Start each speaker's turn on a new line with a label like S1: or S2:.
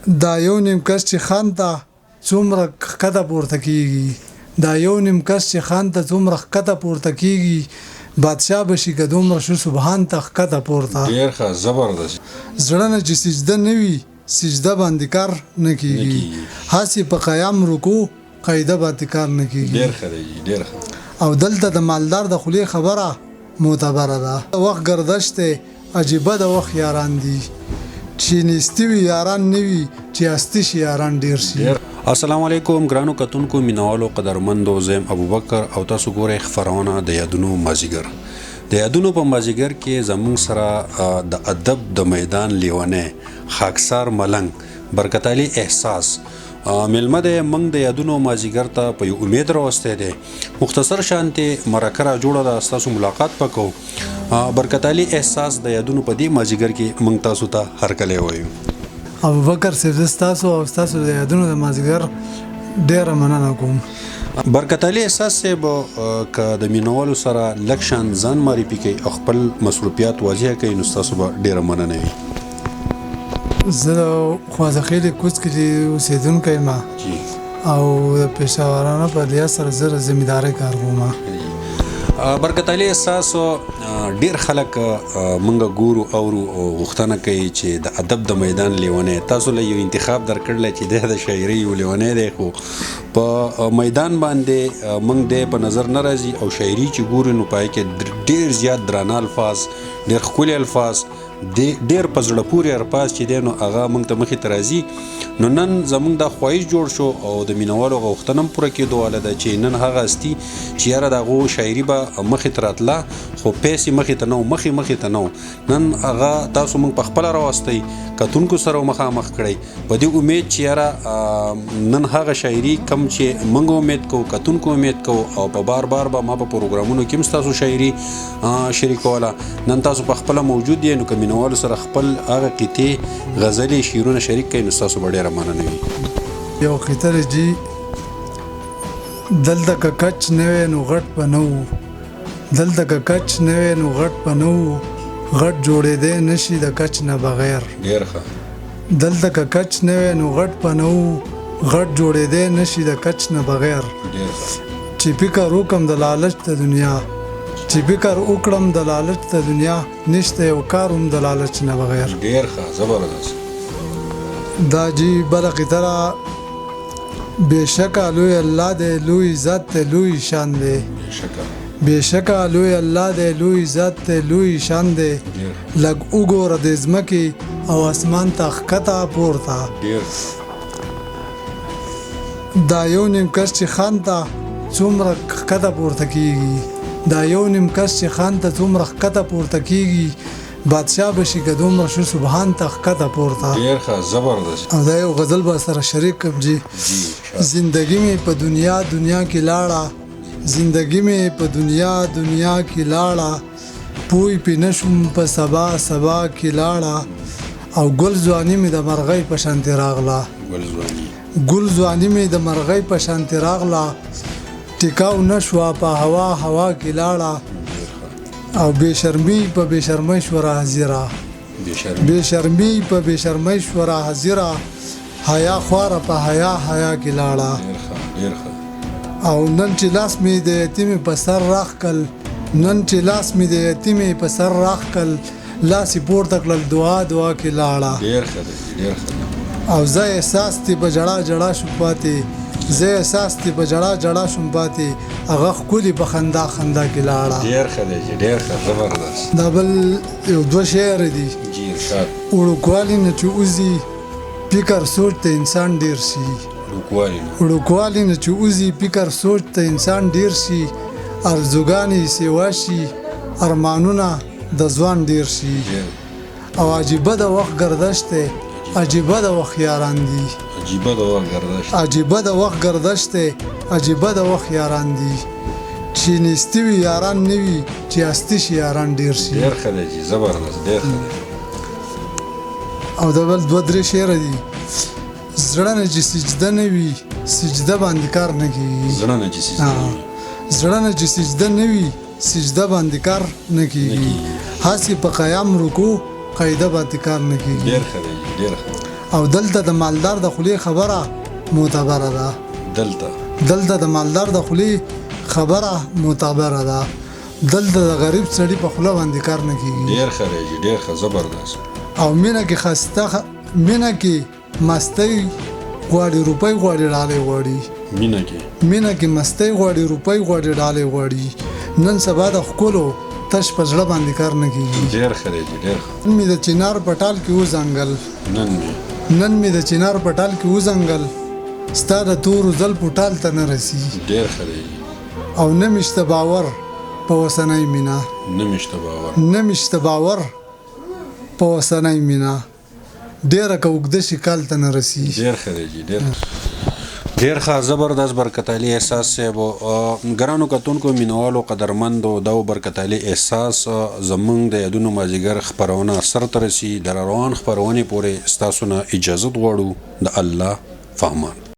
S1: دا یو نیم کس چې خان ته څومره ښکته پورته کېږي دا یو نیم کس چې خان ته څومره ښکته پورته کېږي بادشاه به شي که دومره شو سبحان ته ښکته پورته
S2: ډېر ښه زبردست
S1: زړه نه چې سجده نه وي سجده باندې کار نه کېږي هسې په قیام رکوع قاعده باندې کار نه کېږي
S2: ډېر ښه دی ډېر ښه
S1: او دلته د مالدار د خولې خبره معتبره ده وخت گردش دی عجیبه د وخت یاران دي چې نیستي وي یاران نه وي چې هستي شي یاران ډېر شي
S3: السلام علیکم ګرانو کتونکو مینوالو قدرمندو زم ابوبکر او تاسو ګورئ خبرونه د یادونو مازیګر د یادونو په مازیګر کې زموږ سره د ادب د میدان لیونه خاکسار ملنګ برکت علي احساس ملمه د منګ د یادونو مازیګر ته په یو امید راوسته دي مختصر شانته مرکه را جوړه د تاسو ملاقات پکو برکت علي احساس د یادونو په دې مازیګر کې منګ تاسو ته هرکلی وایو
S1: ابوبکر صاحب تاسو او تاسو د یادونو د مازیګر ډیره مننه کوم
S3: برکت علي احساس صاحب که د مینوالو سره لکشن ځان معرفي کوي خپل مصروفیات واضح کوي نو تاسو به ډیره مننه وي
S1: زه د خوازخیل کوڅ کې اوسېدونکی یم او د پېښورانو په لحاظ سره زه زمیندارۍ کار کوم
S3: برکت علي احساس ډیر خلک منګه ګورو اورو او غوښتنه کوي چې د ادب د میدان لیونه تاسو له یو انتخاب درکړل چې د شاعري یو لیونه دی خو په میدان باندې منګ د په نظر ناراضي او شاعري چې ګورو نو پای کې ډیر زیات درانه الفاظ ډیر ښکلي الفاظ ډیر په زړه پورې الفاظ چې دی نو هغه موږ ته مخې ته راځي نو نن زموږ دا خواهش جوړ شو او د مینوالو غوښتنه هم پوره کېدو واله ده چې نن هغه هستي چې یاره د هغو شاعري به مخې ته راتله خو پیسې مخې ته نه و مخې ته نه و نن هغه تاسو موږ په خپله راوستی کتونکو سره مخامخ کړئ په دې امید چې یاره نن هغه شاعري کم چې موږ امید کوو کتونکو امید کوو او په بار به ما په پروګرامونو کې هم ستاسو شاعري شریکوله نن تاسو په خپله موجود یې نو که مینوالو سره خپل هغه قطعې غزلې شعرونه شریک کوي نو ستاسو به ډېره مننه وي
S1: یو قطعه جي دلته که کچ نه وی نو غټ به نه و دلته که کچ نه وی نو غټ به نه و غټ جوړېدی نشي د کچ نه بغیر
S2: ډېر ښه
S1: دلته که کچ نه وی نو غټ به نه و غټ جوړېدی نشي د کچ نه بغیر
S2: ډېر ښه
S1: چې فکر وکم د لالچ د دنیا چې فکر وکړم د لالچ د دنیا نشته یو کار هم د لالچ نه بغیر
S2: ډېر ښه زبردست
S1: دا جی بله قطره بېشکه لوی الله دی لوی عزت دی لوی شان دی بېشکه لوی الله دی لوی عزت دی لوی شان دی لږ وګوره د ځمکې او اسمان ته ښکته پورته دا یو نیم کس چې خان ته څومره ښکته پورته کېږي دا یو نیم کس چې خان ته څومره ښکته پورته کېږي بادشاه به شي که دومره شو سبحان ته ښکته پورته
S2: ډېر ښه زبردست
S1: او دا یو غزل به سره شریک کړم جي زندگی مې په دنیا کې لاړه زندگی مې په دنیا کې لاړه پوی پې نشم په سبا کې لاړه او ګل ځواني مې د مرغۍ په شانتې راغله ګل ځواني مې د مرغۍ په شانتې راغله ټیکاو نشوه په هوا کې لاړه او بېشرمي په بېشرمۍ شوره حاضره بېشرمي په بېشرمۍ شوره حاضره حیا خواره په حیا کې لاړه او نن چې لاس مې د یتیمې په سر راښکل نن چې لاس مې د یتیمې په سر راښکل لاس یې پورته کړل دعا کې لاړه او زه احساس تی په جړا شو پاتې زه احساس تی په جړا شم پاتې هغه ښکلي په خندا کې لاړه
S2: ډېر ښه دی ډېر ښه زبردست
S1: دا بل یو دوه شعر دي
S2: جی ارشاد
S1: وړوکوالي نه چې وځي فکر سوچ ته انسان ډېر شي وړوکوالي نه چې وځي فکر سوچ ته انسان ډېر شي ارزوګانې سیوا شي ارمانونه د ځوان ډېر شي او عجیبه د وخت گردش دی عجیبه د وخت یاران دي عجیبه د وخت گردش دی عجیبه د وخت یاران دي چې نیستي وي یاران نه وي چې هستي شي یاران ډېر شي
S2: ډېر ښه دی جي زبردست ډېر ښه دی
S1: او د بل دوه درې شعره دي زړه نه چې سجده نه وي سجده باندې کار نه کېږي
S2: زړه نه
S1: چې سجده نه وي سجده باندې کار نه کېږي هسې په قیام رکوع قاعده باندې کار نه کېږي
S2: ډېر ښه دی ډېر ښه
S1: او دلته د مالدار د خولي خبره معتبره ده دلته د مالدار د خولي خبره معتبره ده دلته د غریب سړي په خوله باندې کار نه کیږي
S2: ډیر ښه دی ډیر ښه زبردست
S1: او مینه کې خسته مینه کې مستی غواړي روپۍ غواړي ډالۍ غواړي مینه کې مستی غواړي روپۍ غواړي ډالۍ غواړي نن سبا د ښکلو تش په زړه باندې کار نه کیږي
S2: ډیر ښه دی ډیر ښه
S1: نن مې د چنار په ټال کې وزنګل نن مې د چنار په ټال کې وزنګل ستا د تورو زلفو ټال ته نه رسي
S2: ډیر ښه دی
S1: او نه مې شته باور په وسنۍ مینه
S2: نه مې شته باور
S1: په وسنۍ مینه ډیره که اوږده شي کال ته نه رسي
S2: ډیر ښه دی
S3: ډیر ښه زبردست برکت علي احساس صاحب ګرانو کتونکو مینوالو قدرمندو دا برکت علي احساس زمونږ د یادونو مازدیګر خپرونه سر ته رسي د روان خپرونې پورې ستاسو نه اجازت غواړو د الله فهمان